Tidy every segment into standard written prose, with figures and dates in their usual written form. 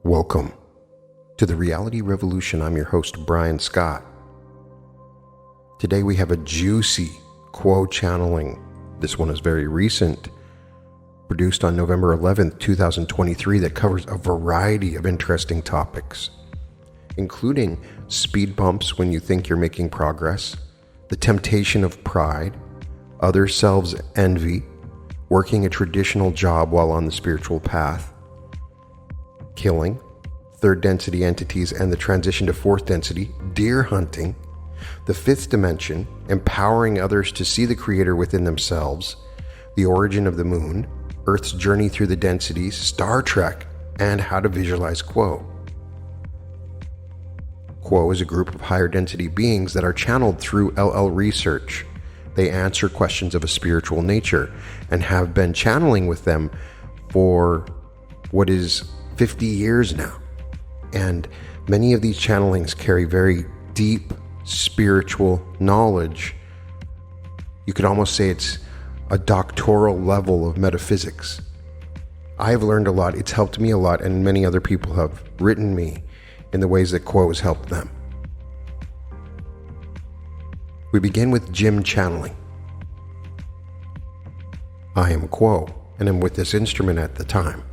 Welcome to the Reality Revolution. I'm your host, Brian Scott. Today we have a juicy Quo channeling. This one is very recent, produced on November 11th, 2023, that covers a variety of interesting topics, including speed bumps when you think you're making progress, the temptation of pride, other-selves envy, working a traditional job while on the spiritual path, killing, third density entities and the transition to fourth density, deer hunting, the fifth dimension, empowering others to see the creator within themselves, the origin of the moon, Earth's journey through the densities, Star Trek, and how to visualize Quo. Quo is a group of higher density beings that are channeled through LL research. They answer questions of a spiritual nature and have been channeling with them for what is 50 years now. And many of these channelings carry very deep spiritual knowledge. You could almost say it's a doctoral level of metaphysics. I've learned a lot. It's helped me a lot, and many other people have written me in the ways that Quo has helped them. We begin with Jim channeling. I am Quo, and am with this instrument at the time.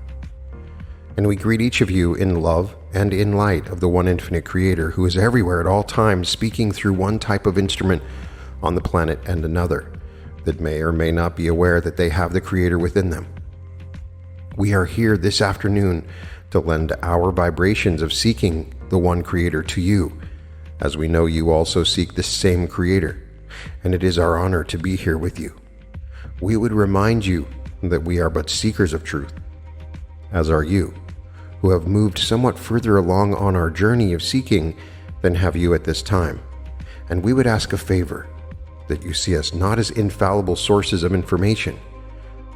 And we greet each of you in love and in light of the one infinite creator who is everywhere at all times, speaking through one type of instrument on the planet and another that may or may not be aware that they have the creator within them. We are here this afternoon to lend our vibrations of seeking the one creator to you, as we know you also seek the same creator, and it is our honor to be here with you. We would remind you that we are but seekers of truth, as are you, who have moved somewhat further along on our journey of seeking than have you at this time. And we would ask a favor, that you see us not as infallible sources of information,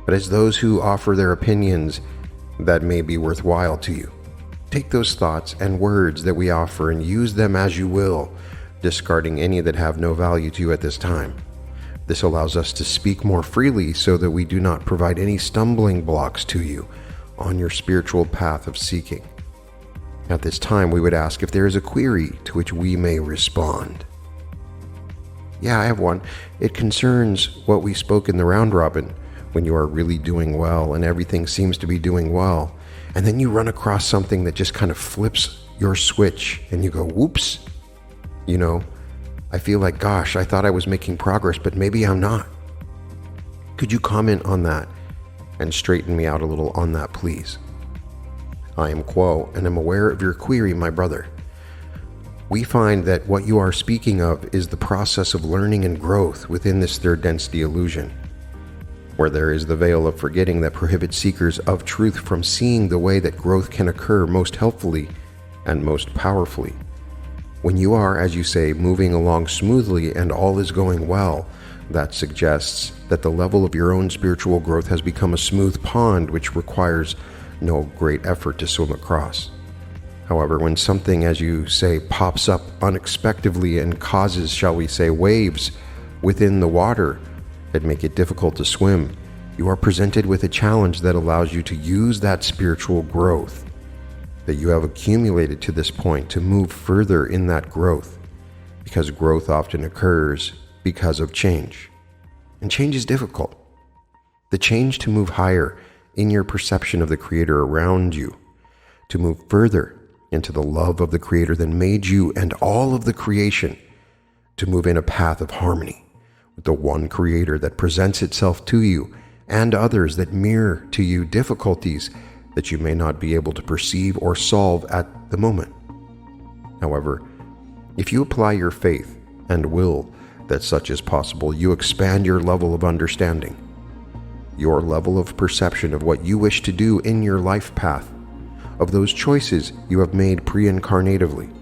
but as those who offer their opinions that may be worthwhile to you. Take those thoughts and words that we offer and use them as you will, discarding any that have no value to you at this time. This allows us to speak more freely so that we do not provide any stumbling blocks to you on your spiritual path of seeking. At this time, we would ask if there is a query to which we may respond. Yeah, I have one. It concerns what we spoke in the round robin, when you are really doing well and everything seems to be doing well, and then you run across something that just kind of flips your switch and you go, whoops, I feel like, gosh, I thought I was making progress, but maybe I'm not. Could you comment on that and straighten me out a little on that, please? I am Quo, and am aware of your query, my brother. We find that what you are speaking of is the process of learning and growth within this third density illusion, where there is the veil of forgetting that prohibits seekers of truth from seeing the way that growth can occur most helpfully and most powerfully. When you are, as you say, moving along smoothly and all is going well, that suggests that the level of your own spiritual growth has become a smooth pond which requires no great effort to swim across. However, when something, as you say, pops up unexpectedly and causes, shall we say, waves within the water that make it difficult to swim, you are presented with a challenge that allows you to use that spiritual growth that you have accumulated to this point to move further in that growth, because growth often occurs because of change. And change is difficult. The change to move higher in your perception of the creator around you, to move further into the love of the creator that made you and all of the creation, to move in a path of harmony with the one creator that presents itself to you and others that mirror to you difficulties that you may not be able to perceive or solve at the moment. However, if you apply your faith and will that such is possible, you expand your level of understanding, your level of perception of what you wish to do in your life path, of those choices you have made pre-incarnatively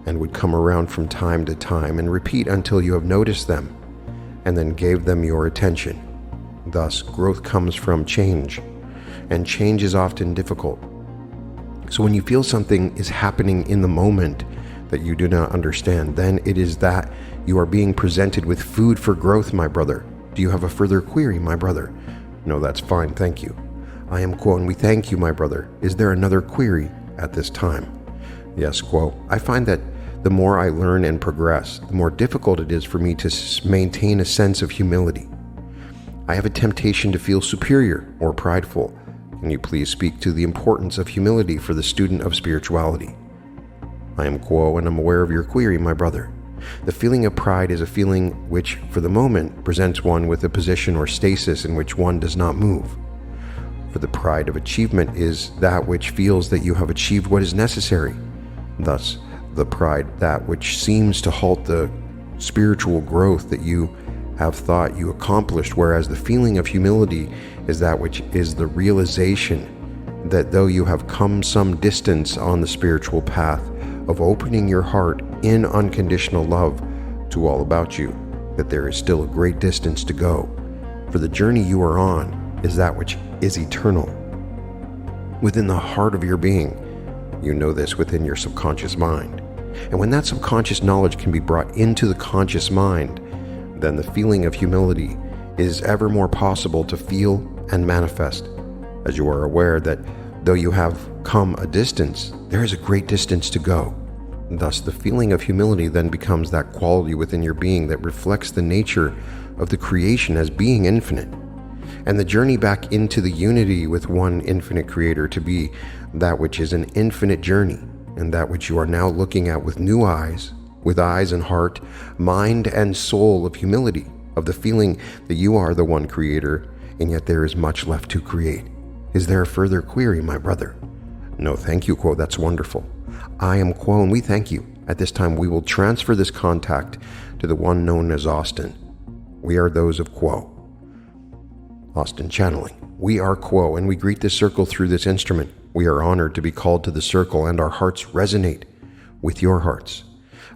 and would come around from time to time and repeat until you have noticed them and then gave them your attention. Thus, growth comes from change, and change is often difficult. So when you feel something is happening in the moment that you do not understand, then it is that you are being presented with food for growth, my brother. Do you have a further query, my brother? No, that's fine, thank you. I am Quo, and we thank you, my brother. Is there another query at this time. Yes, quote, I find that the more I learn and progress, the more difficult it is for me to maintain a sense of humility. I have a temptation to feel superior or prideful. Can you please speak to the importance of humility for the student of spirituality? I am Quo, and I'm aware of your query, my brother. The feeling of pride is a feeling which, for the moment, presents one with a position or stasis in which one does not move. For the pride of achievement is that which feels that you have achieved what is necessary. Thus, the pride that which seems to halt the spiritual growth that you have thought you accomplished, whereas the feeling of humility is that which is the realization that though you have come some distance on the spiritual path of opening your heart in unconditional love to all about you, that there is still a great distance to go, for the journey you are on is that which is eternal. Within the heart of your being, you know this within your subconscious mind. And when that subconscious knowledge can be brought into the conscious mind, then the feeling of humility is ever more possible to feel and manifest, as you are aware that though you have come a distance, there is a great distance to go. Thus, the feeling of humility then becomes that quality within your being that reflects the nature of the creation as being infinite, and the journey back into the unity with one infinite creator to be that which is an infinite journey, and that which you are now looking at with new eyes, with eyes and heart, mind and soul of humility, of the feeling that you are the one creator, and yet there is much left to create. Is there a further query, my brother? No, thank you, Quo. That's wonderful. I am Quo, and we thank you. At this time, we will transfer this contact to the one known as Austin. We are those of Quo. Austin channeling. We are Quo, and we greet this circle through this instrument. We are honored to be called to the circle, and our hearts resonate with your hearts.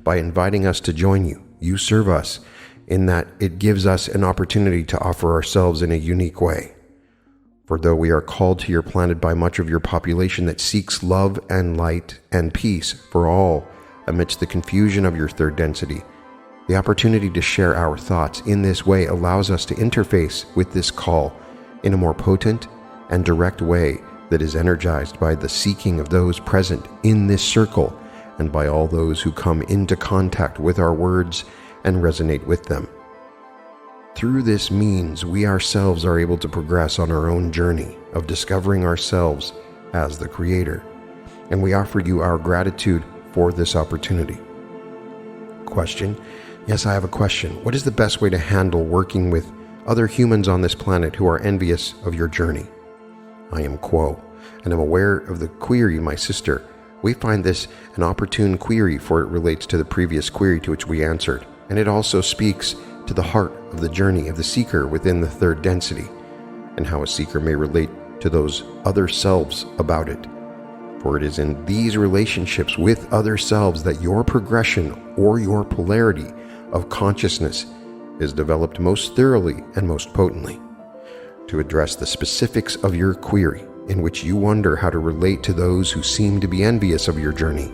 By inviting us to join you, you serve us in that it gives us an opportunity to offer ourselves in a unique way. For though we are called to your planet by much of your population that seeks love and light and peace for all amidst the confusion of your third density, the opportunity to share our thoughts in this way allows us to interface with this call in a more potent and direct way that is energized by the seeking of those present in this circle and by all those who come into contact with our words and resonate with them. Through this means, we ourselves are able to progress on our own journey of discovering ourselves as the Creator, and we offer you our gratitude for this opportunity. Question? Yes, I have a question. What is the best way to handle working with other humans on this planet who are envious of your journey? I am Quo, and am aware of the query, my sister. We find this an opportune query, for it relates to the previous query to which we answered, and it also speaks to the heart of the journey of the seeker within the third density, and how a seeker may relate to those other selves about it. For it is in these relationships with other selves that your progression or your polarity of consciousness is developed most thoroughly and most potently. To address the specifics of your query, in which you wonder how to relate to those who seem to be envious of your journey,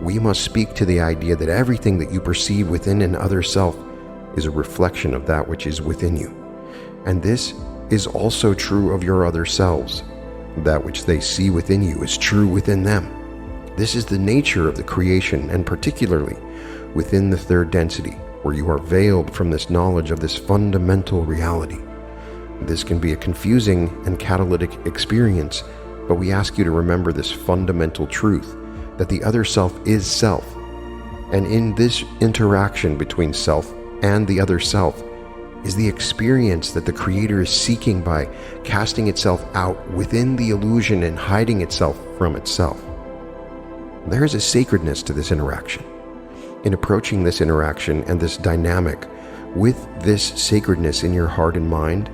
we must speak to the idea that everything that you perceive within an other self is a reflection of that which is within you. And this is also true of your other selves. That which they see within you is true within them. This is the nature of the creation, and particularly within the third density, where you are veiled from this knowledge of this fundamental reality. This can be a confusing and catalytic experience, but we ask you to remember this fundamental truth, that the other self is self. And in this interaction between self and the other self is the experience that the Creator is seeking by casting itself out within the illusion and hiding itself from itself. There is a sacredness to this interaction. In approaching this interaction and this dynamic with this sacredness in your heart and mind,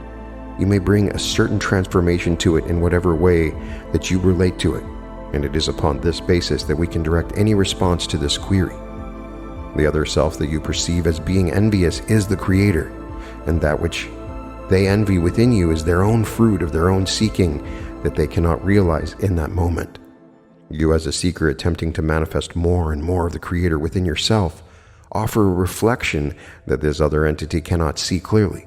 you may bring a certain transformation to it in whatever way that you relate to it, and it is upon this basis that we can direct any response to this query. The other self that you perceive as being envious is the Creator, and that which they envy within you is their own fruit of their own seeking that they cannot realize in that moment. You, as a seeker attempting to manifest more and more of the Creator within yourself, offer a reflection that this other entity cannot see clearly,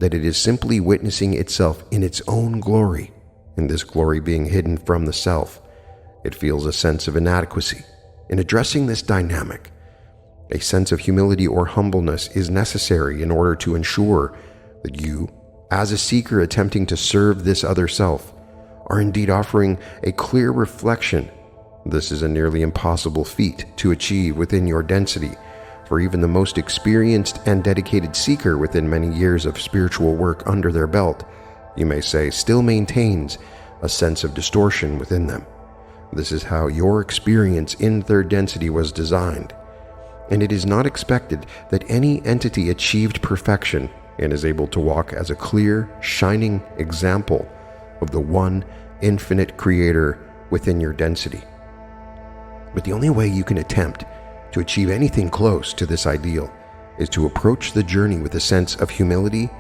that it is simply witnessing itself in its own glory, and this glory being hidden from the self, It feels a sense of inadequacy. In addressing this dynamic, a sense of humility or humbleness is necessary in order to ensure that you, as a seeker attempting to serve this other self, are indeed offering a clear reflection. This is a nearly impossible feat to achieve within your density, for even the most experienced and dedicated seeker within many years of spiritual work under their belt, you may say, still maintains a sense of distortion within them. This is how your experience in third density was designed, and it is not expected that any entity achieved perfection and is able to walk as a clear, shining example of the one infinite creator within your density. But the only way you can attempt to achieve anything close to this ideal is to approach the journey with a sense of humility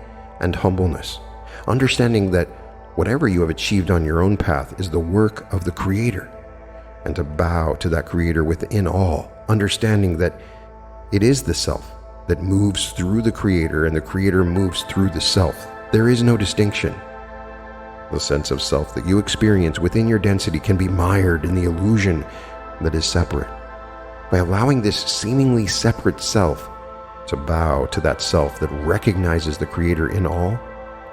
and humbleness, understanding that whatever you have achieved on your own path is the work of the Creator, and to bow to that Creator within all, understanding that it is the Self that moves through the Creator and the Creator moves through the Self. There is no distinction. The sense of self that you experience within your density can be mired in the illusion that is separate. By allowing this seemingly separate self to bow to that self that recognizes the Creator in all,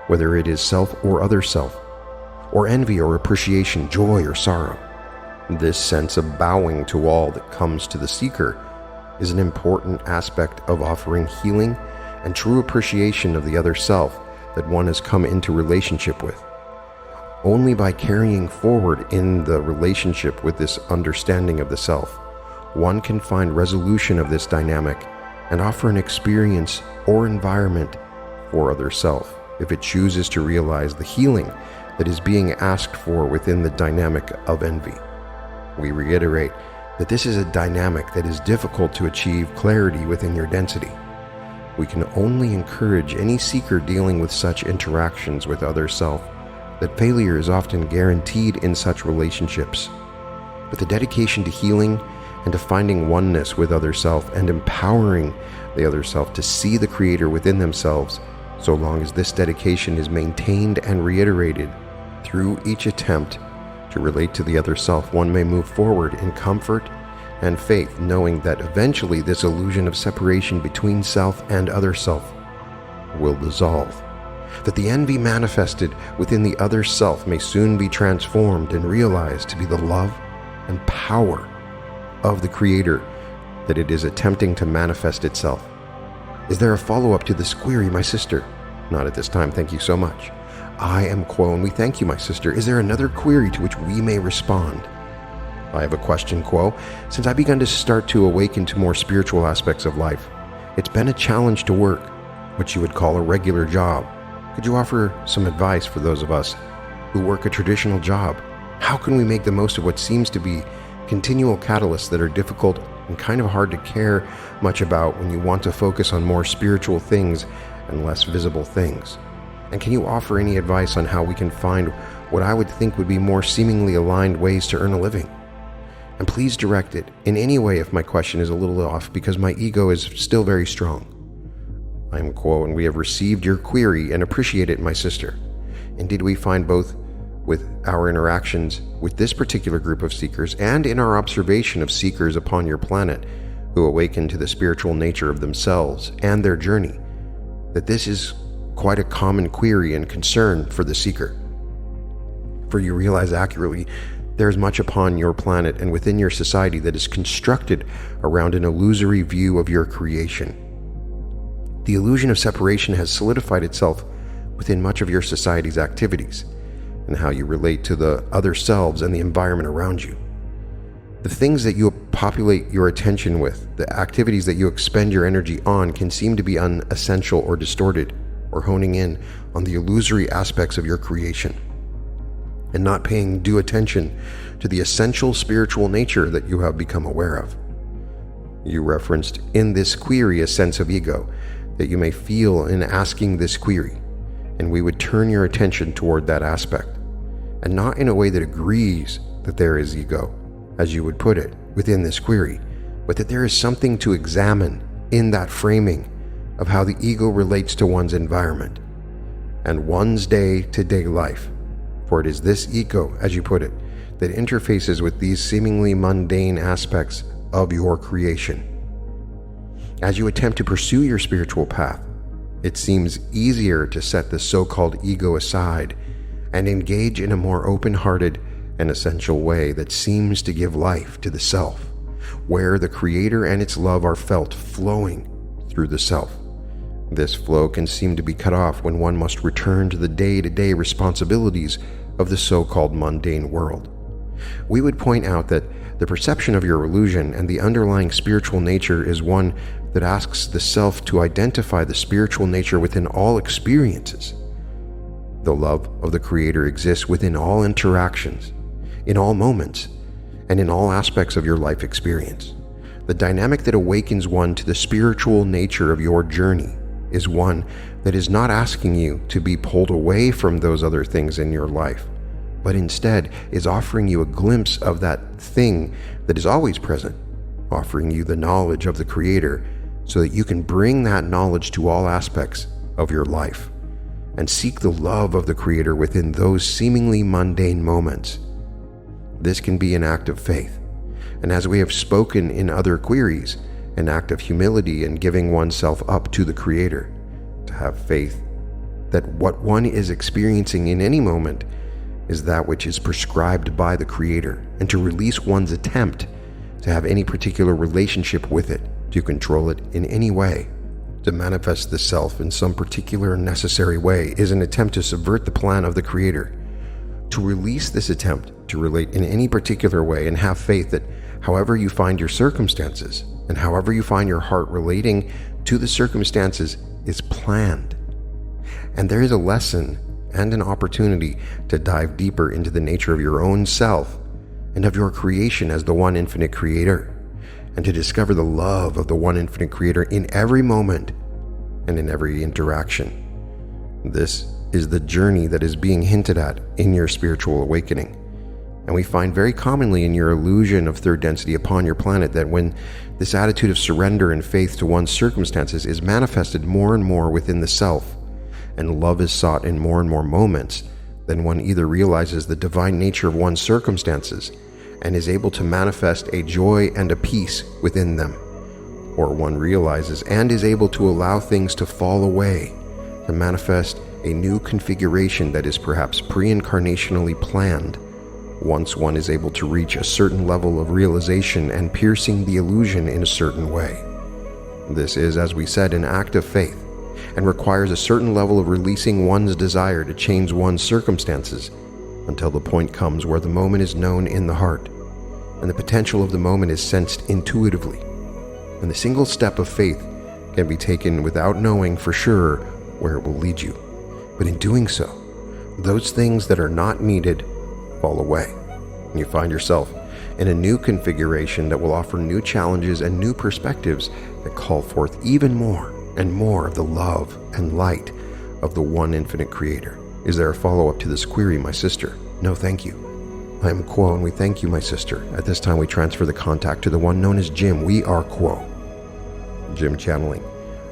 whether it is self or other self, or envy or appreciation, joy or sorrow, this sense of bowing to all that comes to the seeker is an important aspect of offering healing and true appreciation of the other self that one has come into relationship with. Only by carrying forward in the relationship with this understanding of the self, one can find resolution of this dynamic and offer an experience or environment for other self if it chooses to realize the healing that is being asked for within the dynamic of envy. We reiterate that this is a dynamic that is difficult to achieve clarity within your density. We can only encourage any seeker dealing with such interactions with other self that failure is often guaranteed in such relationships. But the dedication to healing and to finding oneness with other self and empowering the other self to see the Creator within themselves, so long as this dedication is maintained and reiterated through each attempt to relate to the other self, one may move forward in comfort and faith, knowing that eventually this illusion of separation between self and other self will dissolve, that the envy manifested within the other self may soon be transformed and realized to be the love and power of the Creator that it is attempting to manifest itself. Is there a follow-up to this query, my sister? Not at this time, thank you so much. I am Quo, and we thank you, my sister. Is there another query to which we may respond? I have a question, Quo. Since I begun to start to awaken to more spiritual aspects of life, it's been a challenge to work what you would call a regular job. Could you offer some advice for those of us who work a traditional job? How can we make the most of what seems to be continual catalysts that are difficult and kind of hard to care much about when you want to focus on more spiritual things and less visible things? And can you offer any advice on how we can find what I would think would be more seemingly aligned ways to earn a living? And please direct it in any way if my question is a little off, because my ego is still very strong. I am Quo, and we have received your query and appreciate it, my sister. Indeed, we find both with our interactions with this particular group of seekers and in our observation of seekers upon your planet who awaken to the spiritual nature of themselves and their journey, that this is quite a common query and concern for the seeker. For you realize accurately, there is much upon your planet and within your society that is constructed around an illusory view of your creation. The illusion of separation has solidified itself within much of your society's activities and how you relate to the other selves and the environment around you. The things that you populate your attention with, the activities that you expend your energy on, can seem to be unessential or distorted, or honing in on the illusory aspects of your creation and not paying due attention to the essential spiritual nature that you have become aware of. You referenced in this query a sense of ego that you may feel in asking this query, and we would turn your attention toward that aspect, and not in a way that agrees that there is ego, as you would put it, within this query, but that there is something to examine in that framing of how the ego relates to one's environment and one's day-to-day life. For it is this ego, as you put it, that interfaces with these seemingly mundane aspects of your creation. As you attempt to pursue your spiritual path, it seems easier to set the so-called ego aside and engage in a more open-hearted and essential way that seems to give life to the self, where the Creator and its love are felt flowing through the self. This flow can seem to be cut off when one must return to the day-to-day responsibilities of the so-called mundane world. We would point out that the perception of your illusion and the underlying spiritual nature is one that asks the self to identify the spiritual nature within all experiences. The love of the Creator exists within all interactions, in all moments, and in all aspects of your life experience. The dynamic that awakens one to the spiritual nature of your journey is one that is not asking you to be pulled away from those other things in your life, but instead is offering you a glimpse of that thing that is always present, offering you the knowledge of the Creator so that you can bring that knowledge to all aspects of your life and seek the love of the Creator within those seemingly mundane moments. This can be an act of faith, and as we have spoken in other queries, an act of humility and giving oneself up to the Creator, to have faith that what one is experiencing in any moment is that which is prescribed by the Creator, and to release one's attempt to have any particular relationship with it, to control it in any way. To manifest the self in some particular necessary way is an attempt to subvert the plan of the Creator. To release this attempt to relate in any particular way and have faith that however you find your circumstances and however you find your heart relating to the circumstances is planned. And there is a lesson and an opportunity to dive deeper into the nature of your own self and of your creation as the one infinite Creator, and to discover the love of the one infinite Creator in every moment and in every interaction. This is the journey that is being hinted at in your spiritual awakening. And we find very commonly in your illusion of third density upon your planet that when this attitude of surrender and faith to one's circumstances is manifested more and more within the self, and love is sought in more and more moments, then one either realizes the divine nature of one's circumstances and is able to manifest a joy and a peace within them, or one realizes and is able to allow things to fall away, to manifest a new configuration that is perhaps pre-incarnationally planned, once one is able to reach a certain level of realization and piercing the illusion in a certain way. This is, as we said, an act of faith, and requires a certain level of releasing one's desire to change one's circumstances until the point comes where the moment is known in the heart, and the potential of the moment is sensed intuitively. And the single step of faith can be taken without knowing for sure where it will lead you. But in doing so, those things that are not needed fall away, and you find yourself in a new configuration that will offer new challenges and new perspectives that call forth even more and more of the love and light of the one infinite Creator. Is there a follow-up to this query, my sister? No, thank you. I am Quo, and we thank you, my sister. At this time, we transfer the contact to the one known as Jim. We are Quo. Jim channeling.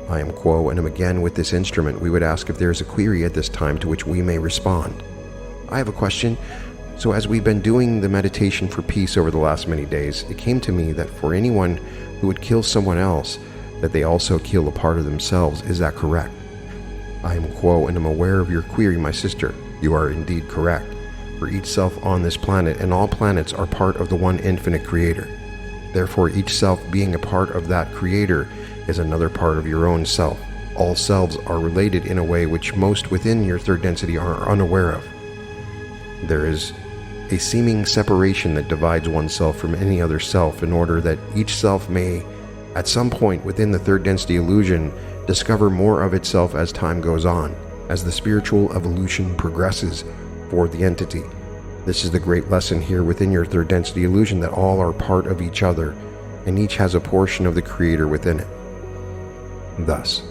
I am Quo, and am again with this instrument. We would ask if there is a query at this time to which we may respond. I have a question. So as we've been doing the meditation for peace over the last many days, it came to me that for anyone who would kill someone else, that they also kill a part of themselves. Is that correct? I am Quo, and am aware of your query, my sister. You are indeed correct. For each self on this planet and all planets are part of the one infinite Creator. Therefore, each self being a part of that Creator is another part of your own self. All selves are related in a way which most within your third density are unaware of. There is a seeming separation that divides oneself from any other self in order that each self may, at some point within the third density illusion, discover more of itself as time goes on, as the spiritual evolution progresses for the entity. This is the great lesson here within your third density illusion, that all are part of each other, and each has a portion of the Creator within it. Thus,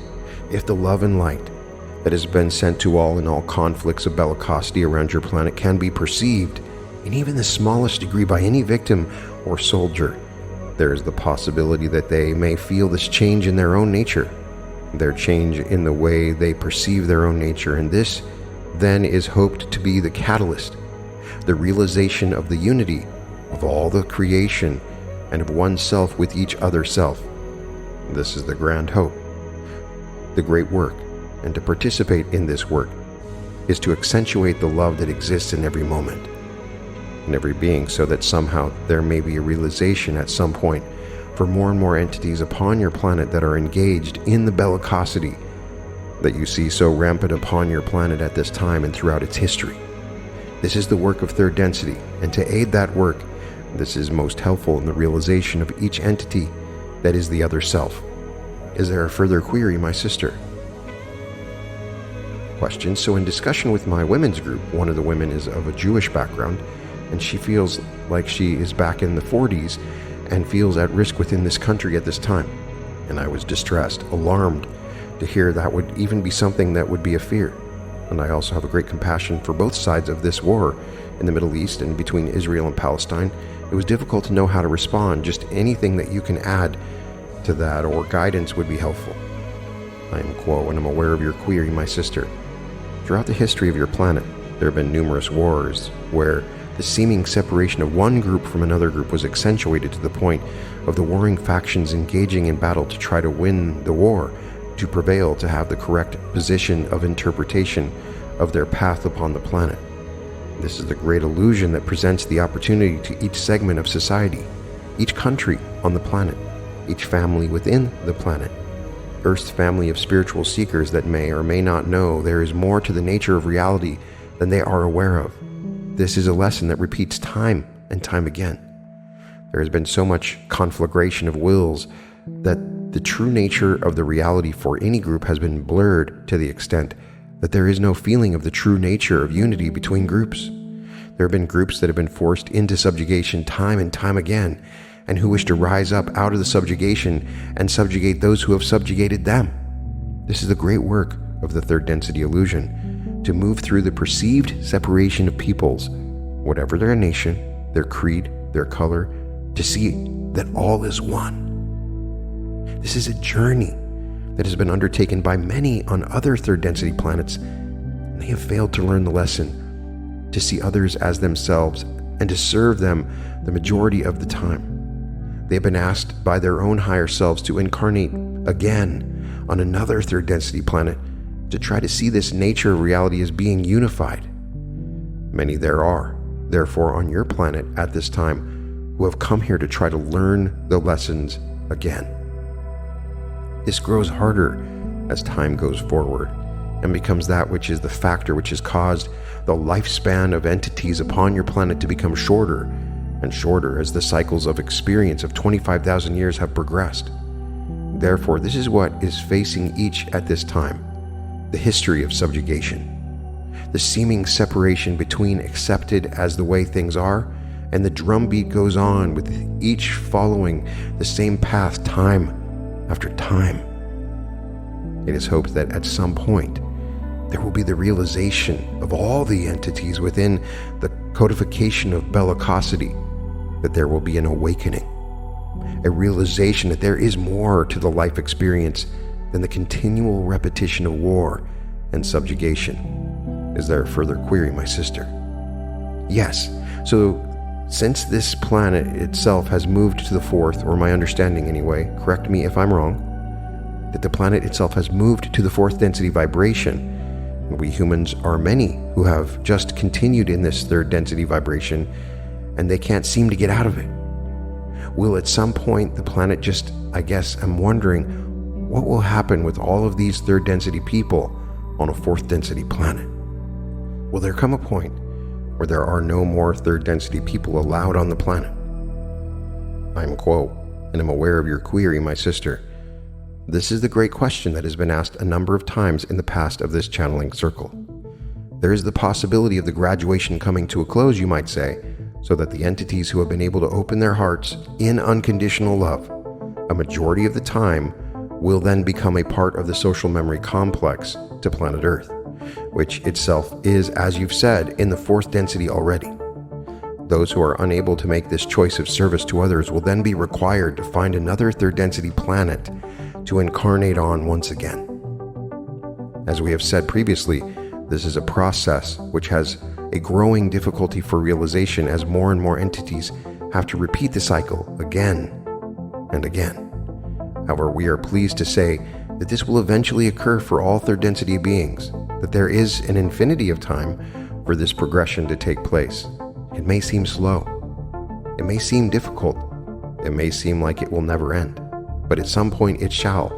if the love and light that has been sent to all in all conflicts of bellicosity around your planet can be perceived, in even the smallest degree, by any victim or soldier, there is the possibility that they may feel this change in their own nature, their change in the way they perceive their own nature, and this then is hoped to be the catalyst the realization of the unity of all the creation and of oneself with each other self. This is the grand hope, the great work, and to participate in this work is to accentuate the love that exists in every moment, in every being, so that somehow there may be a realization at some point for more and more entities upon your planet that are engaged in the bellicosity that you see so rampant upon your planet at this time and throughout its history. This is the work of third density, and to aid that work, this is most helpful in the realization of each entity that is the other self. Is there a further query, my sister? Question. So in discussion with my women's group, one of the women is of a Jewish background, and she feels like she is back in the 40s and feels at risk within this country at this time. And I was distressed, alarmed to hear that would even be something that would be a fear. And I also have a great compassion for both sides of this war in the Middle East and between Israel and Palestine. It was difficult to know how to respond. Just anything that you can add to that or guidance would be helpful. I am Quo, and I'm aware of your query, my sister. Throughout the history of your planet, there have been numerous wars where the seeming separation of one group from another group was accentuated to the point of the warring factions engaging in battle to try to win the war, to prevail, to have the correct position of interpretation of their path upon the planet. This is the great illusion that presents the opportunity to each segment of society, each country on the planet, each family within the planet, Earth's family of spiritual seekers that may or may not know there is more to the nature of reality than they are aware of. This is a lesson that repeats time and time again. There has been so much conflagration of wills that the true nature of the reality for any group has been blurred to the extent that there is no feeling of the true nature of unity between groups. There have been groups that have been forced into subjugation time and time again, and who wish to rise up out of the subjugation and subjugate those who have subjugated them. This is the great work of the third density illusion, to move through the perceived separation of peoples, whatever their nation, their creed, their color, to see that all is one. This is a journey that has been undertaken by many on other third density planets, and they have failed to learn the lesson, to see others as themselves and to serve them the majority of the time. They have been asked by their own higher selves to incarnate again on another third density planet to try to see this nature of reality as being unified. Many there are, therefore, on your planet at this time who have come here to try to learn the lessons again. This grows harder as time goes forward and becomes that which is the factor which has caused the lifespan of entities upon your planet to become shorter and shorter as the cycles of experience of 25,000 years have progressed. Therefore, this is what is facing each at this time: the history of subjugation, the seeming separation between accepted as the way things are, and the drumbeat goes on with each following the same path time after time. It is hoped that at some point there will be the realization of all the entities within the codification of bellicosity, that there will be an awakening, a realization that there is more to the life experience than the continual repetition of war and subjugation. Is there a further query, my sister? Yes. So, since this planet itself has moved to the fourth, or my understanding anyway, correct me if I'm wrong, that the planet itself has moved to the fourth density vibration, and we humans are many who have just continued in this third density vibration, and they can't seem to get out of it. Will at some point the planet just, I guess I'm wondering, what will happen with all of these third density people on a fourth density planet? Will there come a point where there are no more third density people allowed on the planet? I'm Quo, and I'm aware of your query, my sister. This is the great question that has been asked a number of times in the past of this channeling circle. There is the possibility of the graduation coming to a close, you might say, so that the entities who have been able to open their hearts in unconditional love, a majority of the time, will then become a part of the social memory complex to planet Earth, which itself is, as you've said, in the fourth density already. Those who are unable to make this choice of service to others will then be required to find another third density planet to incarnate on once again. As we have said previously, this is a process which has a growing difficulty for realization as more and more entities have to repeat the cycle again and again. However, we are pleased to say that this will eventually occur for all third density beings, that there is an infinity of time for this progression to take place. It may seem slow. It may seem difficult. It may seem like it will never end. But at some point it shall.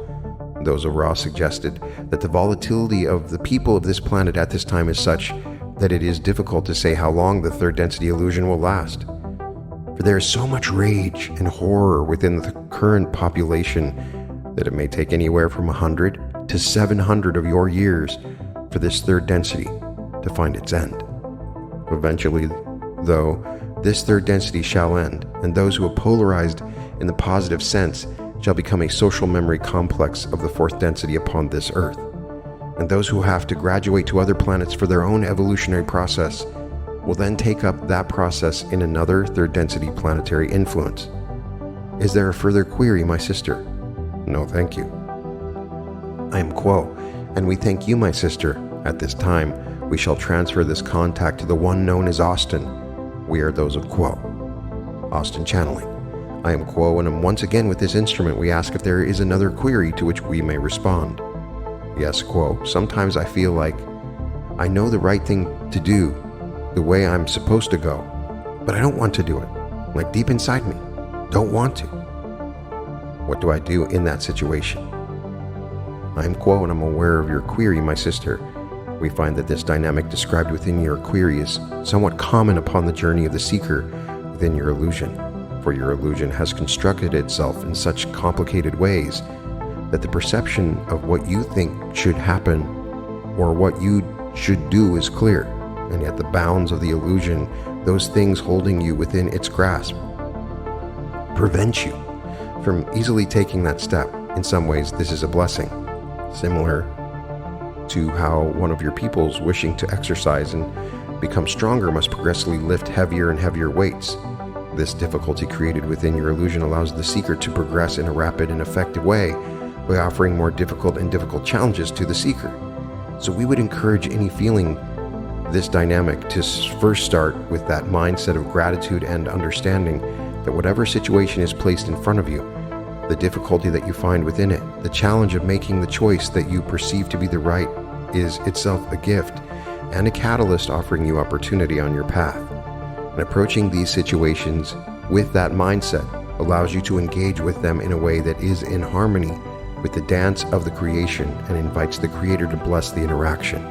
Those of Ra suggested that the volatility of the people of this planet at this time is such that it is difficult to say how long the third density illusion will last. For there is so much rage and horror within the current population that it may take anywhere from 100 to 700 of your years for this third density to find its end. Eventually, though, this third density shall end, and those who have polarized in the positive sense shall become a social memory complex of the fourth density upon this earth. And those who have to graduate to other planets for their own evolutionary process will then take up that process in another third density planetary influence. Is there a further query, my sister? No, thank you. I am Quo, and we thank you, my sister. At this time, we shall transfer this contact to the one known as Austin. We are those of Quo. Austin channeling. I am Quo, and once again with this instrument we ask if there is another query to which we may respond. Yes, Quo, sometimes I feel like I know the right thing to do, the way I'm supposed to go, but I don't want to do it. Like deep inside me, don't want to. What do I do in that situation? I am Quo, and I'm aware of your query, my sister. We find that this dynamic described within your query is somewhat common upon the journey of the seeker within your illusion, for your illusion has constructed itself in such complicated ways that the perception of what you think should happen or what you should do is clear, and yet the bounds of the illusion, those things holding you within its grasp, prevent you from easily taking that step. In some ways, this is a blessing, similar to how one of your peoples wishing to exercise and become stronger must progressively lift heavier and heavier weights. This difficulty created within your illusion allows the seeker to progress in a rapid and effective way by offering more difficult and difficult challenges to the seeker. So we would encourage any feeling this dynamic to first start with that mindset of gratitude and understanding that whatever situation is placed in front of you, the difficulty that you find within it, the challenge of making the choice that you perceive to be the right is itself a gift and a catalyst offering you opportunity on your path. And approaching these situations with that mindset allows you to engage with them in a way that is in harmony with the dance of the creation and invites the creator to bless the interaction.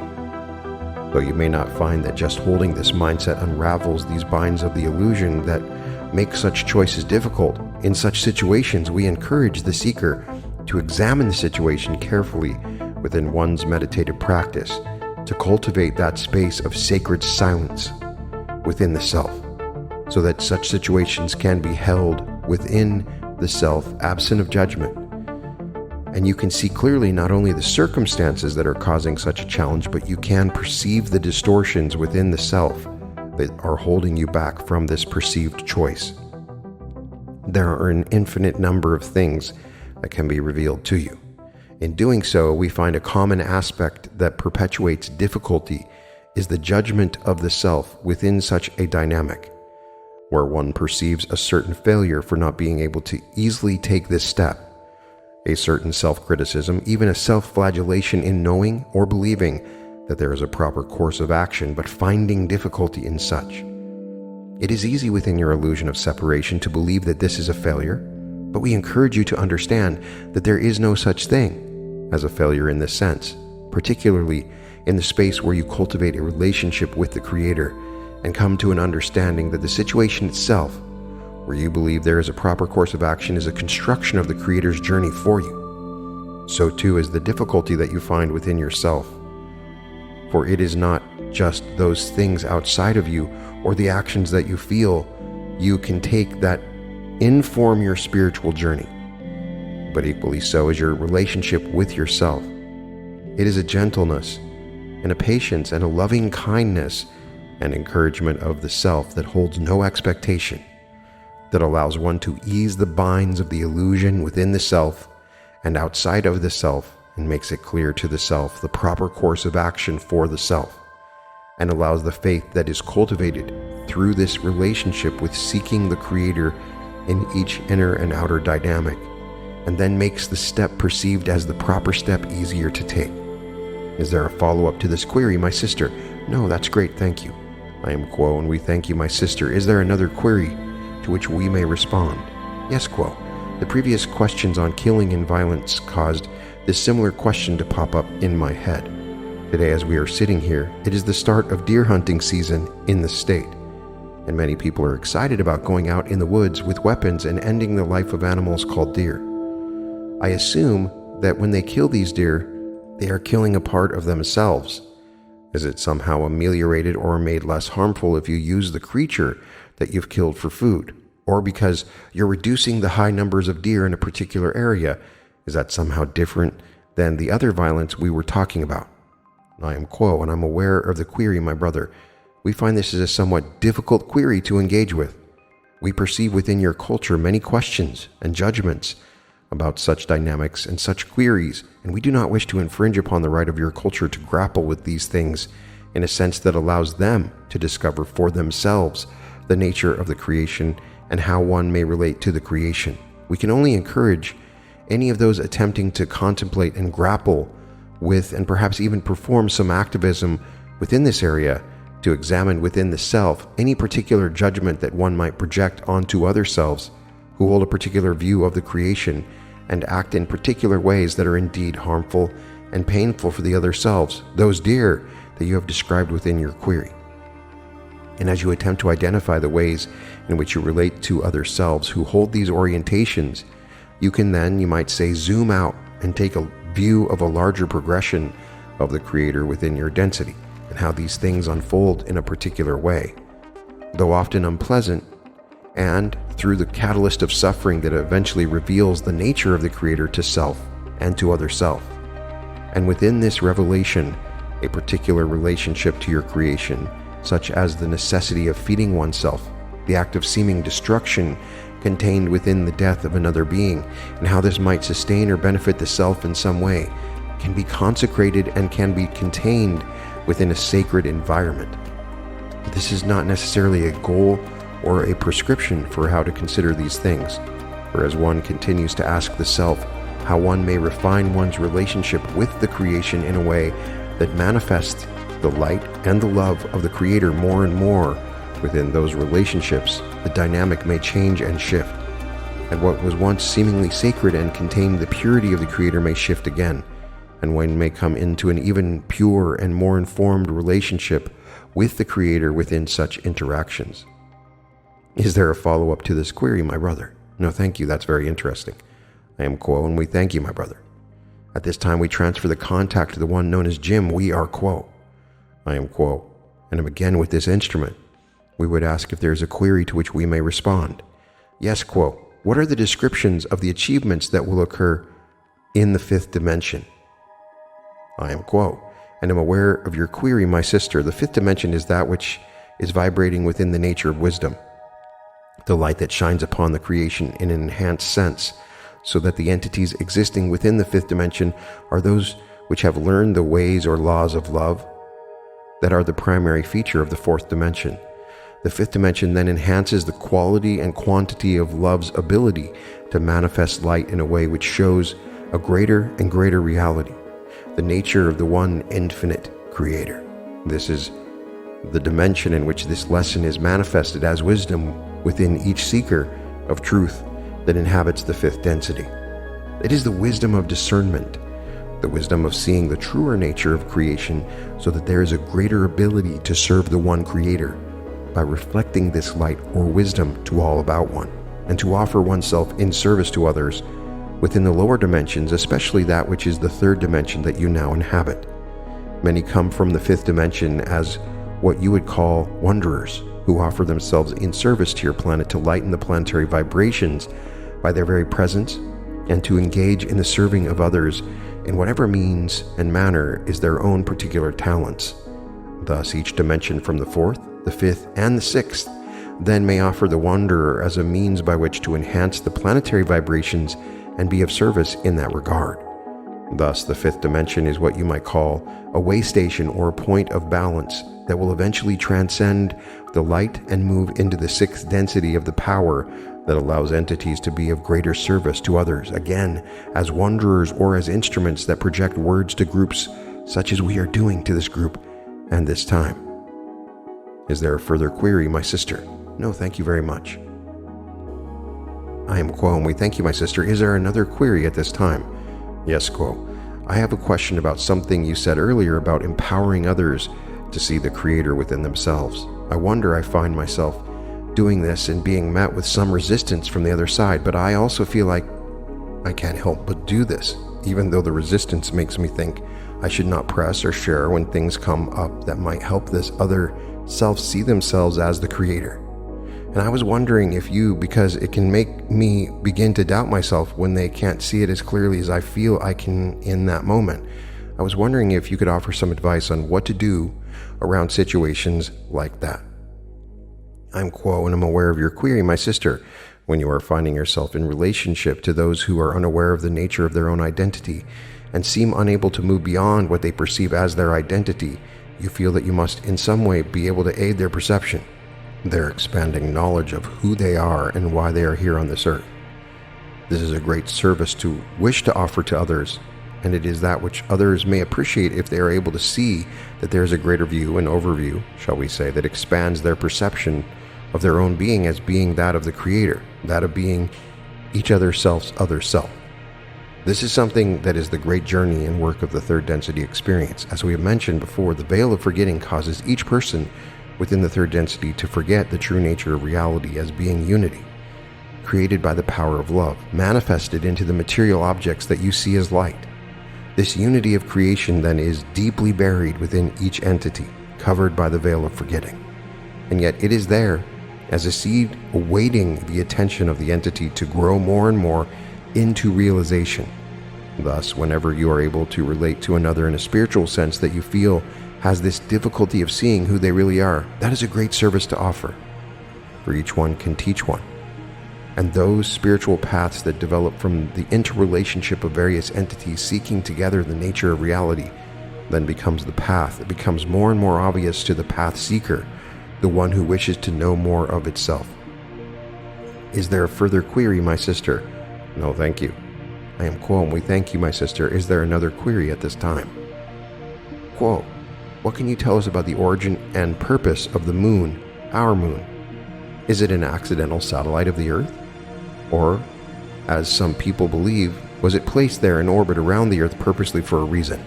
Though you may not find that just holding this mindset unravels these binds of the illusion that make such choices difficult, in such situations we encourage the seeker to examine the situation carefully within one's meditative practice, to cultivate that space of sacred silence within the self, so that such situations can be held within the self, absent of judgment. And you can see clearly not only the circumstances that are causing such a challenge, but you can perceive the distortions within the self that are holding you back from this perceived choice. There are an infinite number of things that can be revealed to you. In doing so, we find a common aspect that perpetuates difficulty is the judgment of the self within such a dynamic, where one perceives a certain failure for not being able to easily take this step, a certain self-criticism, even a self-flagellation in knowing or believing that there is a proper course of action, but finding difficulty in such. It is easy within your illusion of separation to believe that this is a failure, but we encourage you to understand that there is no such thing as a failure in this sense, particularly in the space where you cultivate a relationship with the Creator and come to an understanding that the situation itself, where you believe there is a proper course of action, is a construction of the Creator's journey for you. So too is the difficulty that you find within yourself. For it is not just those things outside of you or the actions that you feel you can take that inform your spiritual journey, but equally so is your relationship with yourself. It is a gentleness and a patience and a loving kindness and encouragement of the self that holds no expectation, that allows one to ease the binds of the illusion within the self and outside of the self, and makes it clear to the self the proper course of action for the self. and allows the faith that is cultivated through this relationship with seeking the Creator in each inner and outer dynamic, and then makes the step perceived as the proper step easier to take. Is there a follow-up to this query, my sister? No, that's great, thank you. I am Quo, and we thank you, my sister. Is there another query to which we may respond? Yes, Quo. The previous questions on killing and violence caused this similar question to pop up in my head. Today, as we are sitting here, it is the start of deer hunting season in the state, and many people are excited about going out in the woods with weapons and ending the life of animals called deer. I assume that when they kill these deer, they are killing a part of themselves. Is it somehow ameliorated or made less harmful if you use the creature that you've killed for food? Or because you're reducing the high numbers of deer in a particular area, is that somehow different than the other violence we were talking about? I am Quo, and I'm aware of the query, my brother. We find this is a somewhat difficult query to engage with. We perceive within your culture many questions and judgments about such dynamics and such queries, and we do not wish to infringe upon the right of your culture to grapple with these things in a sense that allows them to discover for themselves the nature of the creation and how one may relate to the creation. We can only encourage any of those attempting to contemplate and grapple with and perhaps even perform some activism within this area to examine within the self any particular judgment that one might project onto other selves who hold a particular view of the creation and act in particular ways that are indeed harmful and painful for the other selves, those deer that you have described within your query. And as you attempt to identify the ways in which you relate to other selves who hold these orientations, you can then, you might say, zoom out and take a view of a larger progression of the Creator within your density and how these things unfold in a particular way, though often unpleasant, and through the catalyst of suffering that eventually reveals the nature of the Creator to self and to other self. And within this revelation, a particular relationship to your creation, such as the necessity of feeding oneself, the act of seeming destruction contained within the death of another being, and how this might sustain or benefit the self in some way, can be consecrated and can be contained within a sacred environment. But this is not necessarily a goal or a prescription for how to consider these things, for as one continues to ask the self how one may refine one's relationship with the creation in a way that manifests the light and the love of the Creator more and more within those relationships, the dynamic may change and shift, and what was once seemingly sacred and contained the purity of the Creator may shift again, and one may come into an even pure and more informed relationship with the Creator within such interactions. Is there a follow-up to this query, my brother? No, thank you. That's very interesting. I am Quo, and we thank you, my brother. At this time, we transfer the contact to the one known as Jim. We are Quo. I am Quo, and am again with this instrument. We would ask if there is a query to which we may respond. Yes, Quo. What are the descriptions of the achievements that will occur in the fifth dimension? I am Quo, and am aware of your query, my sister. The fifth dimension is that which is vibrating within the nature of wisdom, the light that shines upon the creation in an enhanced sense, so that the entities existing within the fifth dimension are those which have learned the ways or laws of love that are the primary feature of the fourth dimension. The fifth dimension then enhances the quality and quantity of love's ability to manifest light in a way which shows a greater and greater reality, the nature of the one infinite Creator. This is the dimension in which this lesson is manifested as wisdom within each seeker of truth that inhabits the fifth density. It is the wisdom of discernment, the wisdom of seeing the truer nature of creation so that there is a greater ability to serve the one Creator by reflecting this light or wisdom to all about one, and to offer oneself in service to others within the lower dimensions, especially that which is the third dimension that you now inhabit. Many come from the fifth dimension as what you would call wanderers, who offer themselves in service to your planet to lighten the planetary vibrations by their very presence and to engage in the serving of others in whatever means and manner is their own particular talents. Thus, each dimension from the fourth, the fifth, and the sixth then may offer the wanderer as a means by which to enhance the planetary vibrations and be of service in that regard. Thus, the fifth dimension is what you might call a way station or a point of balance that will eventually transcend the light and move into the sixth density of the power that allows entities to be of greater service to others, again, as wanderers or as instruments that project words to groups such as we are doing to this group and this time. Is there a further query, my sister? No, thank you very much. I am Quo, and we thank you, my sister. Is there another query at this time? Yes, Quo. I have a question about something you said earlier about empowering others to see the Creator within themselves. I wonder, I find myself doing this and being met with some resistance from the other side, but I also feel like I can't help but do this, even though the resistance makes me think I should not press or share when things come up that might help this other self see themselves as the Creator. And I was wondering if you, because it can make me begin to doubt myself when they can't see it as clearly as I feel I can in that moment. I was wondering if you could offer some advice on what to do around situations like that. I'm Quo, and I'm aware of your query, my sister. When you are finding yourself in relationship to those who are unaware of the nature of their own identity and seem unable to move beyond what they perceive as their identity, you feel that you must in some way be able to aid their perception, their expanding knowledge of who they are and why they are here on this earth. This is a great service to wish to offer to others, and it is that which others may appreciate if they are able to see that there is a greater view, an overview, shall we say, that expands their perception of their own being as being that of the Creator, that of being each other-self's other self. This is something that is the great journey and work of the third density experience. As we have mentioned before, the veil of forgetting causes each person within the third density to forget the true nature of reality as being unity, created by the power of love, manifested into the material objects that you see as light. This unity of creation then is deeply buried within each entity, covered by the veil of forgetting. And yet it is there as a seed awaiting the attention of the entity to grow more and more into realization. Thus, whenever you are able to relate to another in a spiritual sense that you feel has this difficulty of seeing who they really are, that is a great service to offer. For each one can teach one. And those spiritual paths that develop from the interrelationship of various entities seeking together the nature of reality then becomes the path. It becomes more and more obvious to the path seeker, the one who wishes to know more of itself. Is there a further query, my sister? No, thank you. I am Quo, and we thank you, my sister. Is there another query at this time? Quo, what can you tell us about the origin and purpose of the moon, our moon? Is it an accidental satellite of the Earth? Or, as some people believe, was it placed there in orbit around the Earth purposely for a reason?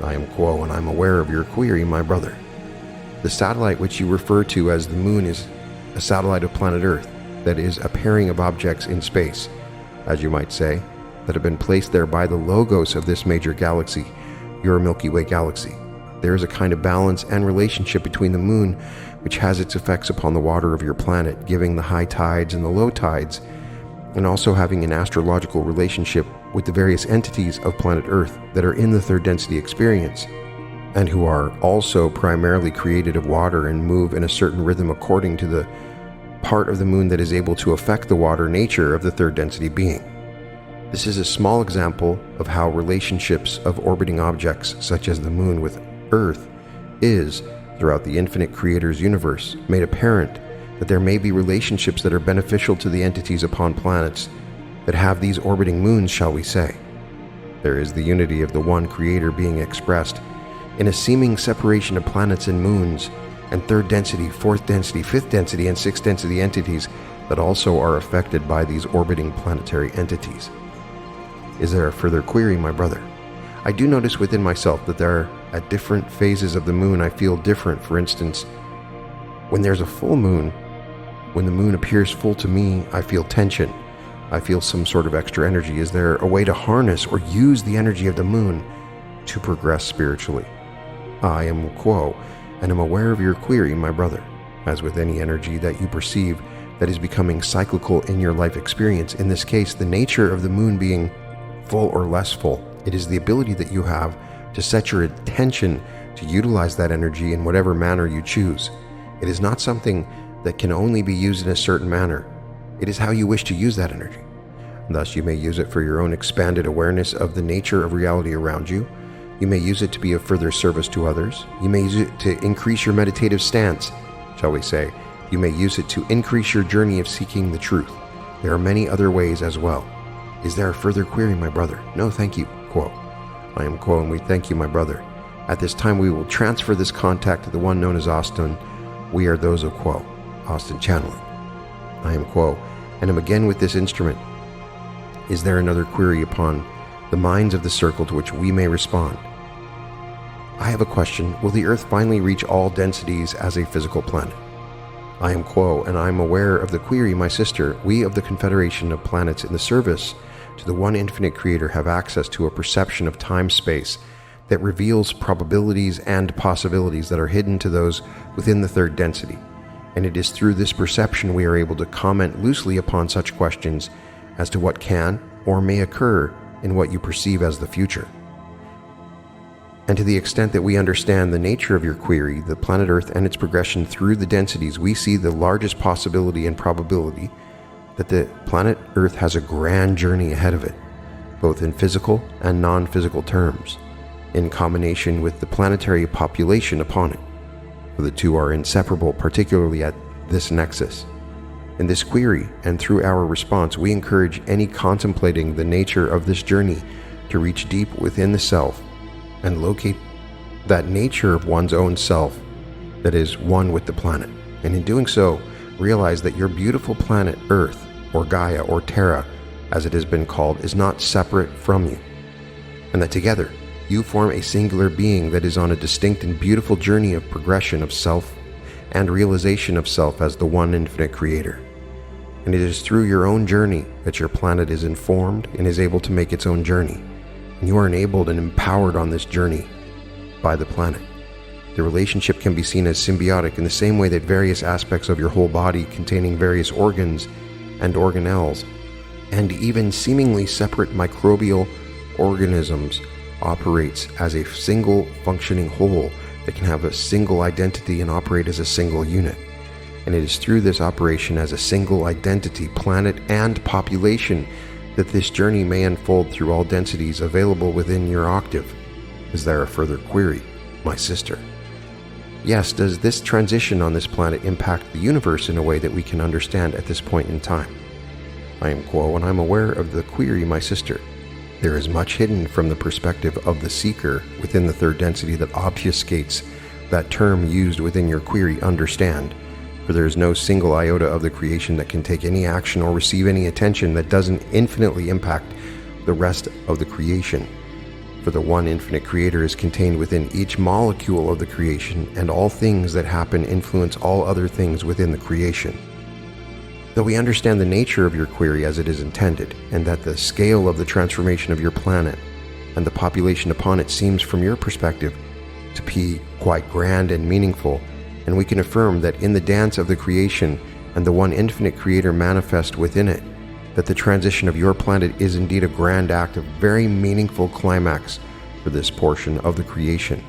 I am Quo, and I'm aware of your query, my brother. The satellite which you refer to as the moon is a satellite of planet Earth, that is, a pairing of objects in space, as you might say, that have been placed there by the logos of this major galaxy, your Milky Way galaxy. There is a kind of balance and relationship between the moon, which has its effects upon the water of your planet, giving the high tides and the low tides, and also having an astrological relationship with the various entities of planet Earth that are in the third density experience, and who are also primarily created of water and move in a certain rhythm according to the part of the moon that is able to affect the water nature of the third density being. This is a small example of how relationships of orbiting objects such as the moon with Earth is, throughout the infinite Creator's universe, made apparent that there may be relationships that are beneficial to the entities upon planets that have these orbiting moons, shall we say. There is the unity of the one Creator being expressed in a seeming separation of planets and moons, and third density, fourth density, fifth density, and sixth density entities that also are affected by these orbiting planetary entities. Is there a further query, my brother? I do notice within myself that there are, at different phases of the moon, I feel different. For instance, when there's a full moon, when the moon appears full to me, I feel tension. I feel some sort of extra energy. Is there a way to harness or use the energy of the moon to progress spiritually? I am Quo, and am aware of your query, my brother. As with any energy that you perceive that is becoming cyclical in your life experience, in this case, the nature of the moon being full or less full, it is the ability that you have to set your attention to utilize that energy in whatever manner you choose. It is not something that can only be used in a certain manner. It is how you wish to use that energy. Thus, you may use it for your own expanded awareness of the nature of reality around you. You may use it to be of further service to others. You may use it to increase your meditative stance, shall we say. You may use it to increase your journey of seeking the truth. There are many other ways as well. Is there a further query, my brother? No, thank you. Quo. I am Quo, and we thank you, my brother. At this time, we will transfer this contact to the one known as Austin. We are those of Quo. Austin channeling. I am Quo, and am again with this instrument. Is there another query upon the minds of the circle to which we may respond? I have a question. Will the Earth finally reach all densities as a physical planet? I am Quo, and I am aware of the query, my sister. We of the Confederation of Planets in the service to the one infinite creator have access to a perception of time-space that reveals probabilities and possibilities that are hidden to those within the third density. And it is through this perception we are able to comment loosely upon such questions as to what can or may occur in what you perceive as the future. And to the extent that we understand the nature of your query, the planet Earth and its progression through the densities, we see the largest possibility and probability that the planet Earth has a grand journey ahead of it, both in physical and non-physical terms, in combination with the planetary population upon it. For the two are inseparable, particularly at this nexus. In this query, and through our response, we encourage any contemplating the nature of this journey to reach deep within the self and locate that nature of one's own self that is one with the planet. And in doing so, realize that your beautiful planet Earth, or Gaia, or Terra, as it has been called, is not separate from you, and that together you form a singular being that is on a distinct and beautiful journey of progression of self and realization of self as the one infinite creator. And it is through your own journey that your planet is informed and is able to make its own journey. And you are enabled and empowered on this journey by the planet. The relationship can be seen as symbiotic in the same way that various aspects of your whole body containing various organs and organelles, and even seemingly separate microbial organisms operates as a single functioning whole that can have a single identity and operate as a single unit. And it is through this operation as a single identity, planet and population, that this journey may unfold through all densities available within your octave. Is there a further query, my sister? Yes, does this transition on this planet impact the universe in a way that we can understand at this point in time? I am Quo, and I'm aware of the query, my sister. There is much hidden from the perspective of the seeker within the third density that obfuscates that term used within your query, understand. For there is no single iota of the creation that can take any action or receive any attention that doesn't infinitely impact the rest of the creation. For the one infinite creator is contained within each molecule of the creation, and all things that happen influence all other things within the creation. Though we understand the nature of your query as it is intended, and that the scale of the transformation of your planet and the population upon it seems from your perspective to be quite grand and meaningful, and we can affirm that in the dance of the creation and the one infinite creator manifest within it, that the transition of your planet is indeed a grand act of very meaningful climax for this portion of the creation.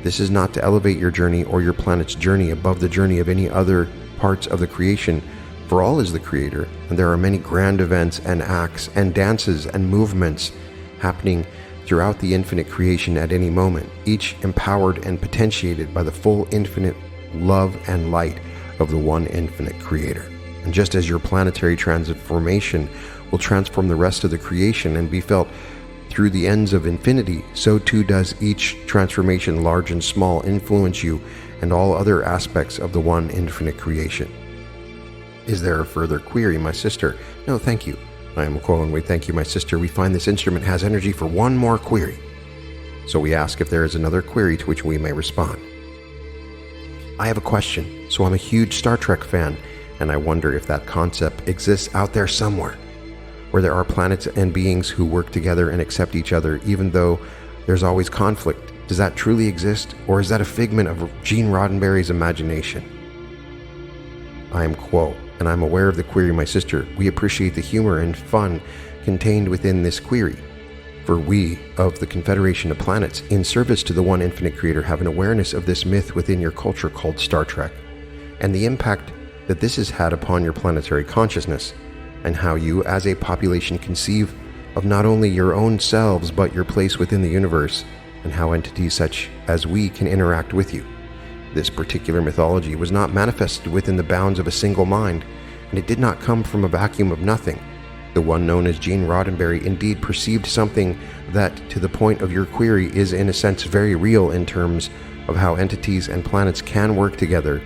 This is not to elevate your journey or your planet's journey above the journey of any other parts of the creation, for all is the creator, and there are many grand events and acts and dances and movements happening throughout the infinite creation at any moment, each empowered and potentiated by the full infinite love and light of the one infinite creator. And just as your planetary transformation will transform the rest of the creation and be felt through the ends of infinity, so too does each transformation, large and small, influence you and all other aspects of the one infinite creation. Is there a further query, my sister? No, thank you. I am Quo, and we thank you, my sister. We find this instrument has energy for one more query. So we ask if there is another query to which we may respond. I have a question. So I'm a huge Star Trek fan, and I wonder if that concept exists out there somewhere, where there are planets and beings who work together and accept each other, even though there's always conflict. Does that truly exist, or is that a figment of Gene Roddenberry's imagination? I am Quo, and I'm aware of the query, my sister. We appreciate the humor and fun contained within this query. For we, of the Confederation of Planets, in service to the one infinite creator, have an awareness of this myth within your culture called Star Trek, and the impact that this has had upon your planetary consciousness, and how you, as a population, conceive of not only your own selves but your place within the universe, and how entities such as we can interact with you. This particular mythology was not manifested within the bounds of a single mind, and it did not come from a vacuum of nothing. The one known as Gene Roddenberry indeed perceived something that, to the point of your query, is in a sense very real in terms of how entities and planets can work together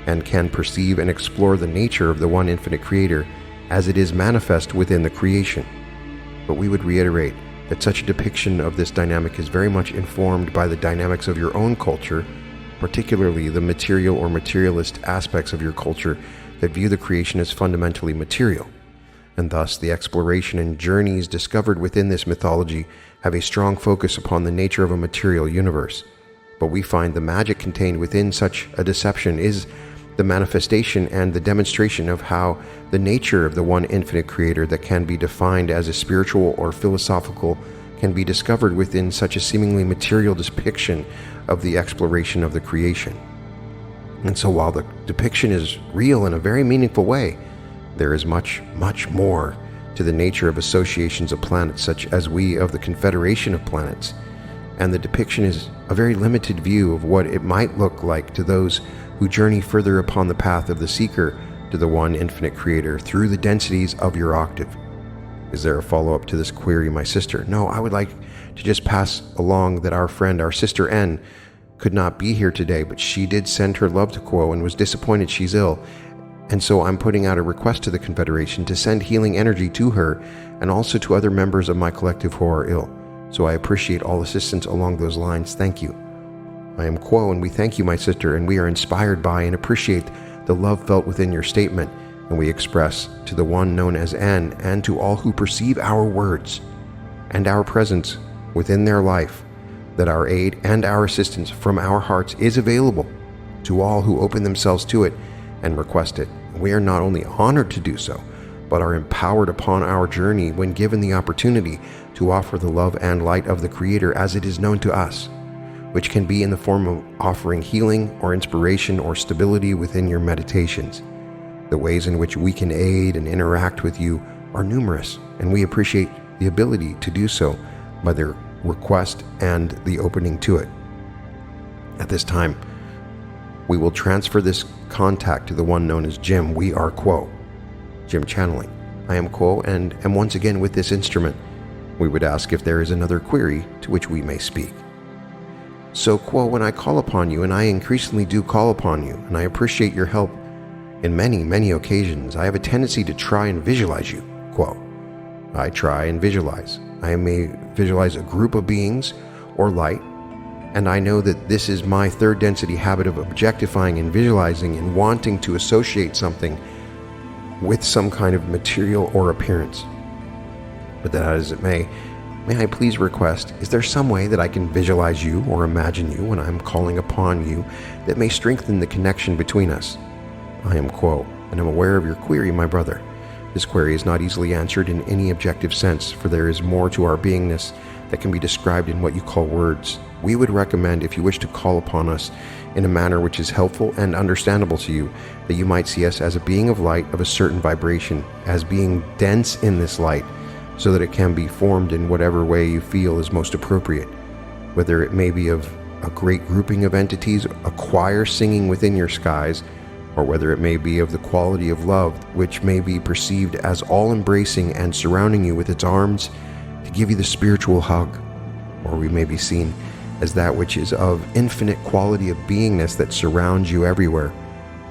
and can perceive and explore the nature of the one infinite creator as it is manifest within the creation. But we would reiterate that such a depiction of this dynamic is very much informed by the dynamics of your own culture, particularly the material or materialist aspects of your culture that view the creation as fundamentally material. And thus, the exploration and journeys discovered within this mythology have a strong focus upon the nature of a material universe. But we find the magic contained within such a deception is the manifestation and the demonstration of how the nature of the one infinite creator that can be defined as a spiritual or philosophical can be discovered within such a seemingly material depiction of the exploration of the creation. And so while the depiction is real in a very meaningful way, there is much, much more to the nature of associations of planets such as we of the Confederation of Planets, and the depiction is a very limited view of what it might look like to those who journey further upon the path of the seeker to the one infinite creator through the densities of your octave. Is there a follow-up to this query, my sister? No, I would like to just pass along that our friend, our sister N, could not be here today, but she did send her love to Quo and was disappointed she's ill. And so I'm putting out a request to the Confederation to send healing energy to her and also to other members of my collective who are ill. So I appreciate all assistance along those lines. Thank you. I am Quo, and we thank you, my sister, and we are inspired by and appreciate the love felt within your statement, and we express to the one known as N and to all who perceive our words and our presence within their life that our aid and our assistance from our hearts is available to all who open themselves to it and request it. We are not only honored to do so, but are empowered upon our journey when given the opportunity to offer the love and light of the Creator as it is known to us, which can be in the form of offering healing or inspiration or stability within your meditations. The ways in which we can aid and interact with you are numerous, and we appreciate the ability to do so by their request and the opening to it. At this time, we will transfer this contact to the one known as Jim. We are Quo. Jim channeling. I am Quo and am once again with this instrument. We would ask if there is another query to which we may speak. So Quo, when I call upon you, and I increasingly do call upon you, and I appreciate your help in many, many occasions, I have a tendency to try and visualize you, Quo. I try and visualize. I may visualize a group of beings or light, and I know that this is my third density habit of objectifying and visualizing and wanting to associate something with some kind of material or appearance. But that as it may I please request, is there some way that I can visualize you or imagine you when I'm calling upon you that may strengthen the connection between us? I am Quo, and am aware of your query, my brother. This query is not easily answered in any objective sense, for there is more to our beingness that can be described in what you call words. We would recommend, if you wish to call upon us in a manner which is helpful and understandable to you, that you might see us as a being of light of a certain vibration, as being dense in this light, so that it can be formed in whatever way you feel is most appropriate, whether it may be of a great grouping of entities, a choir singing within your skies, or whether it may be of the quality of love which may be perceived as all-embracing and surrounding you with its arms to give you the spiritual hug, or we may be seen as that which is of infinite quality of beingness that surrounds you everywhere.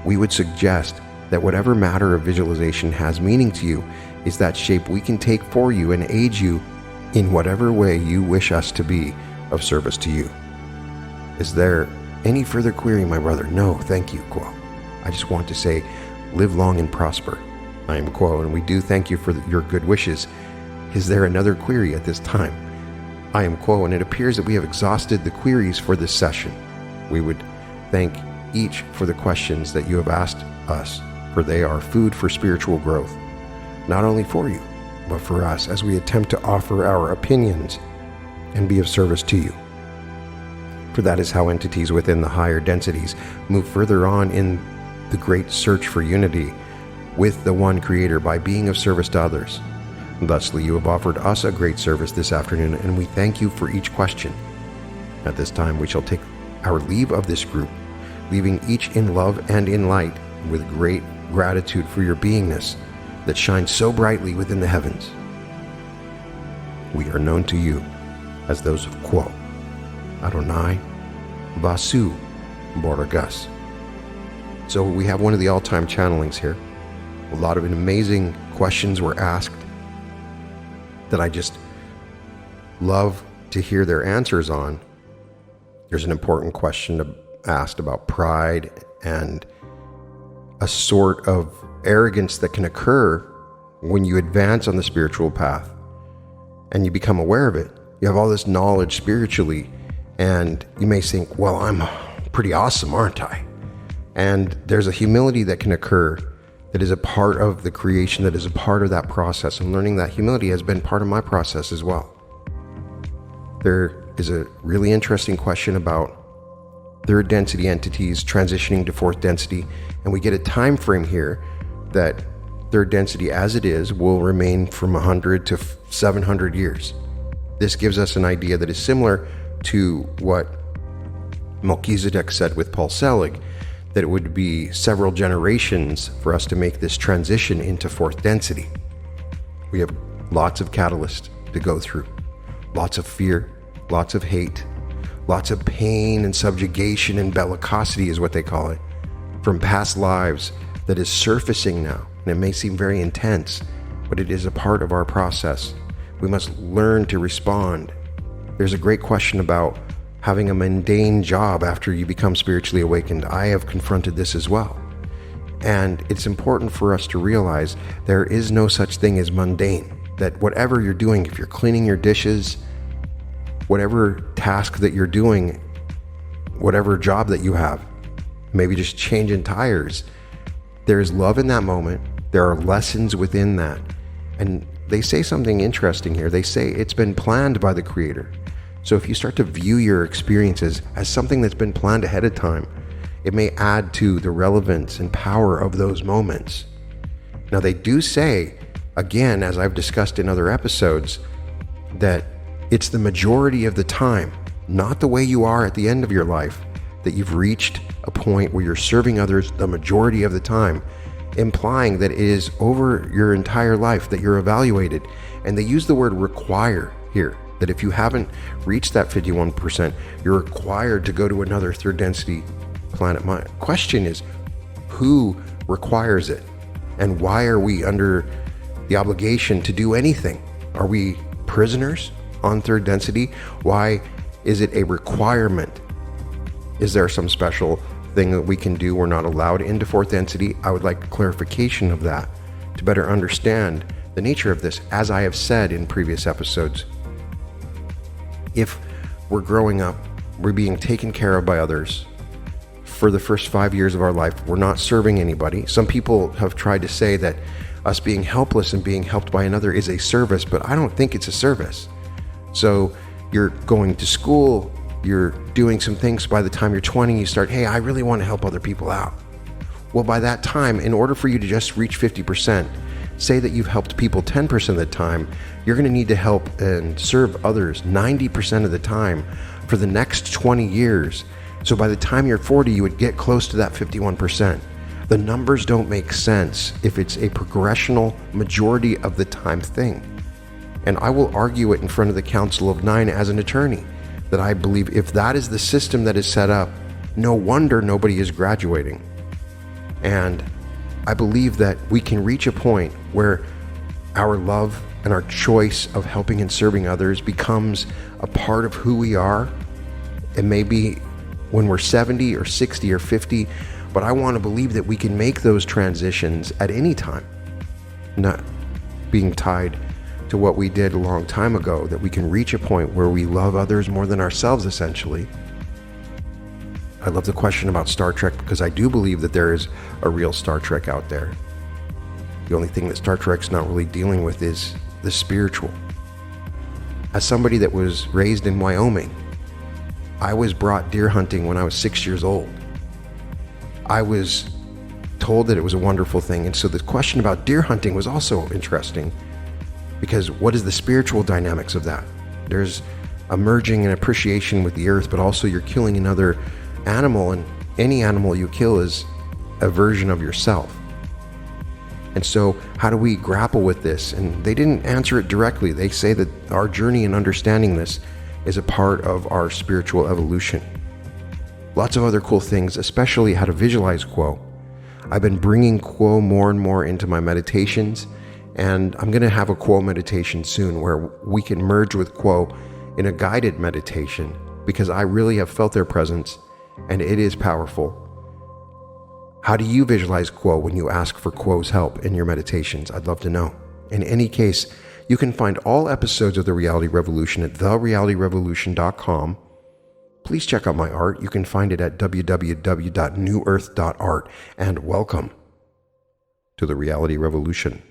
We would suggest that whatever matter of visualization has meaning to you is that shape we can take for you and aid you in whatever way you wish us to be of service to you. Is there any further query, my brother? No, thank you, Quo. I just want to say, live long and prosper. I am Quo, and we do thank you for your good wishes. Is there another query at this time? I am Quo, and it appears that we have exhausted the queries for this session. We would thank each for the questions that you have asked us, for they are food for spiritual growth, not only for you, but for us as we attempt to offer our opinions and be of service to you. For that is how entities within the higher densities move further on in the great search for unity, with the one Creator by being of service to others. Thusly, you have offered us a great service this afternoon, and we thank you for each question. At this time, we shall take our leave of this group, leaving each in love and in light, with great gratitude for your beingness that shines so brightly within the heavens. We are known to you as those of Quo, Adonai, Vasu, Borgas. So we have one of the all-time channelings here. A lot of amazing questions were asked that I just love to hear their answers on. There's an important question asked about pride and a sort of arrogance that can occur when you advance on the spiritual path and you become aware of it. You have all this knowledge spiritually, and you may think, well, I'm pretty awesome, aren't I? And there's a humility that can occur that is a part of the creation, that is a part of that process. And learning that humility has been part of my process as well. There is a really interesting question about third density entities transitioning to fourth density, and we get a time frame here that third density as it is will remain from 100 to 700 years. This gives us an idea that is similar to what Melchizedek said with Paul Selig, that it would be several generations for us to make this transition into fourth density. We have lots of catalysts to go through, lots of fear, lots of hate, lots of pain and subjugation and bellicosity is what they call it, from past lives that is surfacing now. And it may seem very intense, but it is a part of our process. We must learn to respond. There's a great question about having a mundane job after you become spiritually awakened. I have confronted this as well. And it's important for us to realize there is no such thing as mundane, that whatever you're doing, if you're cleaning your dishes, whatever task that you're doing, whatever job that you have, maybe just changing tires, there's love in that moment. There are lessons within that. And they say something interesting here. They say it's been planned by the Creator. So if you start to view your experiences as something that's been planned ahead of time, it may add to the relevance and power of those moments. Now, they do say, again, as I've discussed in other episodes, that it's the majority of the time, not the way you are at the end of your life, that you've reached a point where you're serving others the majority of the time, implying that it is over your entire life that you're evaluated. And they use the word require here, that if you haven't reached that 51%, you're required to go to another third density planet. My question is, who requires it? And why are we under the obligation to do anything? Are we prisoners on third density? Why is it a requirement? Is there some special thing that we can do? We're not allowed into fourth density. I would like clarification of that to better understand the nature of this. As I have said in previous episodes, if we're growing up, we're being taken care of by others for the first 5 years of our life, we're not serving anybody. Some people have tried to say that us being helpless and being helped by another is a service, but I don't think it's a service. So you're going to school, you're doing some things. By the time you're 20, you start, hey, I really want to help other people out. Well, by that time, in order for you to just reach 50%, say that you've helped people 10% of the time, you're going to need to help and serve others 90% of the time for the next 20 years. So by the time you're 40, you would get close to that 51%. The numbers don't make sense if it's a progressional majority of the time thing. And I will argue it in front of the Council of Nine as an attorney, that I believe if that is the system that is set up, no wonder nobody is graduating. And I believe that we can reach a point where our love and our choice of helping and serving others becomes a part of who we are. It may be when we're 70 or 60 or 50, but I want to believe that we can make those transitions at any time, not being tied to what we did a long time ago, that we can reach a point where we love others more than ourselves, essentially. I love the question about Star Trek because I do believe that there is a real Star Trek out there. The only thing that Star Trek's not really dealing with is the spiritual. As somebody that was raised in Wyoming, I was brought deer hunting when I was 6 years old. I was told that it was a wonderful thing. And so the question about deer hunting was also interesting, because what is the spiritual dynamics of that? There's a merging and appreciation with the earth, but also you're killing another animal, and any animal you kill is a version of yourself. And so how do we grapple with this? And they didn't answer it directly. They say that our journey in understanding this is a part of our spiritual evolution. Lots of other cool things, especially how to visualize Quo. I've been bringing Quo more and more into my meditations, and I'm going to have a Quo meditation soon where we can merge with Quo in a guided meditation, because I really have felt their presence and it is powerful. How do you visualize Quo when you ask for Quo's help in your meditations? I'd love to know. In any case, you can find all episodes of The Reality Revolution at therealityrevolution.com. Please check out my art. You can find it at www.newearth.art. And welcome to The Reality Revolution.